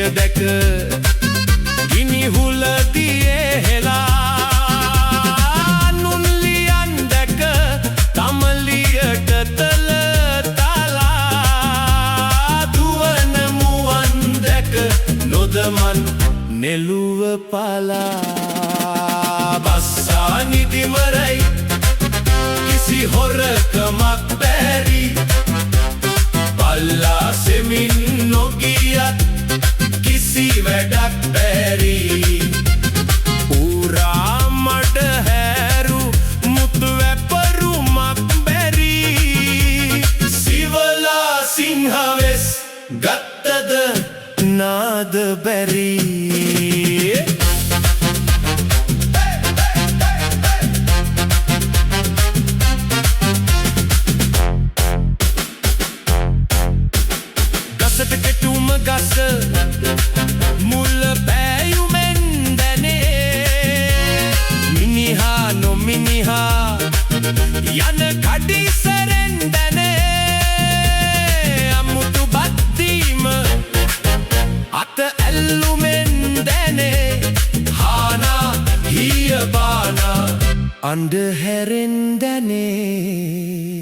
එලිය දැක ගිනි හුලදියේ හෙලා නුන් ලියන් දැක තමලියට තල තලා දුවන මුවන් දැක නොදමන් නෙළුව පලා බස්සා නිදිමරයි කිසි හොරකමක් බැරි පල්ලා සෙමින් නොගියත් කිසි වැඩක් බැරි උරා මඩ හැරු මුතු වැපරුමක් බැරි සිවලා සිංහවෙස් ගත්තද නාද බැරි කෙටුම ගස මුල බෑයුමෙන් දැනේ මිනිහා නොමිනිහා යන කඩිසරෙන් දැනේ අමුතු බද්දීම අත ඇල්ලුමෙන් දැනේ හානා හිය බානා අන්ඩ හැරෙන් දැනේ